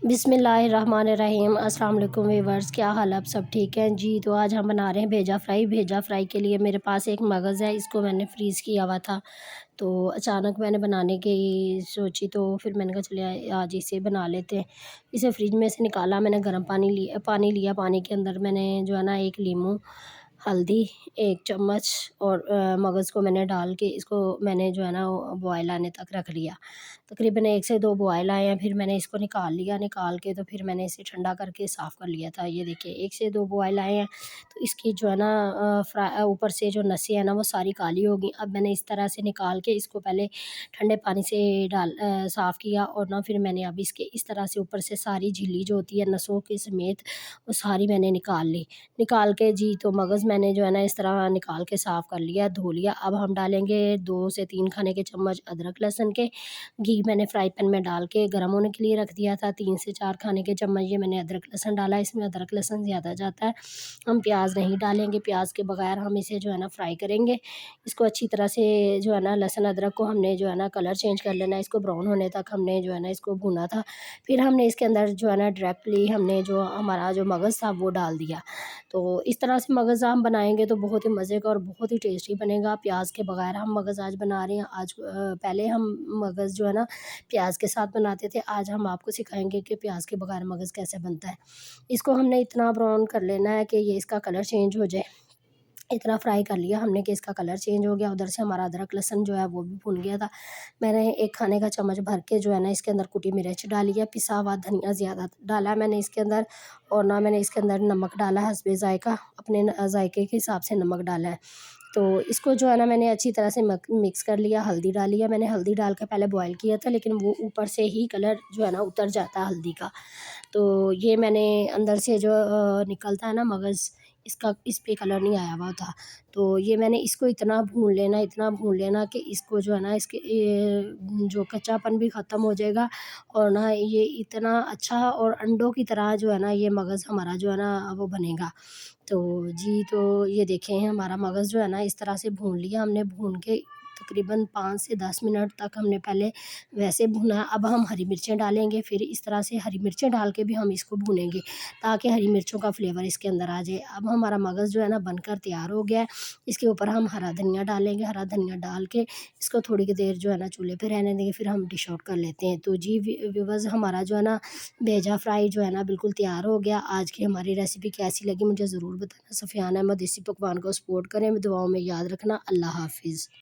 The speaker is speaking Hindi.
बिस्मिल्लाहिर्रहमानिर्रहीम। अस्सलाम वालेकुम व्यूअर्स, क्या हाल आप सब ठीक हैं जी। तो आज हम बना रहे हैं भेजा फ्राई। भेजा फ्राई के लिए मेरे पास एक मगज़ है, इसको मैंने फ्रीज़ किया हुआ था। तो अचानक मैंने बनाने की सोची, तो फिर मैंने कहा चलिए आज इसे बना लेते हैं। इसे फ्रिज में से निकाला, मैंने गर्म पानी लिया। पानी के अंदर मैंने जो है ना एक लीमू, हल्दी, 1 चम्मच और मगज़ को मैंने डाल के इसको मैंने जो है ना बॉयल आने तक रख लिया। तकरीबन 1 से 2 बॉयल आए हैं, फिर मैंने इसको निकाल लिया। निकाल के तो फिर मैंने इसे ठंडा करके साफ़ कर लिया था। ये देखिए 1 से 2 बॉयल आए हैं, तो इसकी जो है ना ऊपर से जो नसें हैं ना वो सारी काली हो गई। अब मैंने इस तरह से निकाल के इसको पहले ठंडे पानी से साफ़ किया, और ना फिर मैंने अब इसके इस तरह से ऊपर से सारी झिल्ली जो होती है नसों के समेत वो सारी मैंने निकाल ली। निकाल के जी तो मगज़ मैंने जो है ना इस तरह निकाल के साफ़ कर लिया, धो लिया। अब हम डालेंगे 2 से 3 खाने के चम्मच अदरक लहसुन के। घी मैंने फ्राई पैन में डाल के गर्म होने के लिए रख दिया था। 3 से 4 खाने के चम्मच ये मैंने अदरक लहसुन डाला, इसमें अदरक लहसुन ज़्यादा जाता है। हम प्याज नहीं डालेंगे, प्याज के बगैर हम इसे जो है ना फ्राई करेंगे। इसको अच्छी तरह से जो है ना लहसुन अदरक को हमने जो है ना कलर चेंज कर लेना है, इसको ब्राउन होने तक हमने जो है ना इसको भूना था। फिर हमने इसके अंदर जो है ना डायरेक्टली हमने जो हमारा जो मगज़ था वो डाल दिया। तो इस तरह से मगज़ हम बनाएँगे तो बहुत ही मज़े का और बहुत ही टेस्टी बनेगा। प्याज के बगैर हम मगज़ आज बना रहे हैं। आज पहले हम मगज़ जो है ना प्याज के साथ बनाते थे, आज हम आपको सिखाएँगे कि प्याज के बगैर मगज़ कैसे बनता है। इसको हमने इतना ब्राउन कर लेना है कि ये इसका कलर चेंज हो जाए। इतना फ्राई कर लिया हमने कि इसका कलर चेंज हो गया। उधर से हमारा अदरक लहसुन जो है वो भी भुन गया था। मैंने 1 खाने का चम्मच भर के जो है ना इसके अंदर कुटी मिर्च डाली है, पिसा हुआ धनिया ज़्यादा डाला है मैंने इसके अंदर, और ना मैंने इसके अंदर नमक डाला है हस्बे ज़ायक़ा, अपने ज़ायक़े के हिसाब से नमक डाला है। तो इसको जो है ना मैंने अच्छी तरह से मिक्स कर लिया। हल्दी डाली है मैंने, हल्दी डाल के पहले बॉयल किया था, लेकिन वो ऊपर से ही कलर जो है ना उतर जाता है हल्दी का। तो ये मैंने अंदर से जो निकलता है ना मगज़, इसका इस पे कलर नहीं आया हुआ था। तो ये मैंने इसको इतना भून लेना कि इसको जो है ना इसके जो कच्चापन भी ख़त्म हो जाएगा, और ना ये इतना अच्छा और अंडों की तरह जो है ना ये मगज़ हमारा जो है ना वो बनेगा। तो जी, तो ये देखें हमारा मगज़ जो है ना इस तरह से भून लिया हमने। भून के तकरीबन 5 से 10 मिनट तक हमने पहले वैसे भुना। अब हम हरी मिर्चें डालेंगे, फिर इस तरह से हरी मिर्चें डाल के भी हम इसको भूनेंगे ताकि हरी मिर्चों का फ्लेवर इसके अंदर आ जाए। अब हमारा मगज़ जो है ना बनकर तैयार हो गया है। इसके ऊपर हम हरा धनिया डालेंगे। हरा धनिया डाल के इसको थोड़ी देर जो है ना चूल्हे पे रहने देंगे, फिर हम डिश आउट कर लेते हैं। तो जी व्यूअर्स, हमारा जो है ना भेजा फ्राई जो है ना बिल्कुल तैयार हो गया। आज की हमारी रेसिपी कैसी लगी मुझे ज़रूर बताना। सफ़ियान अहमद देसी पकवान को सपोर्ट करें, दुआओं में याद रखना। अल्लाह हाफ़िज़।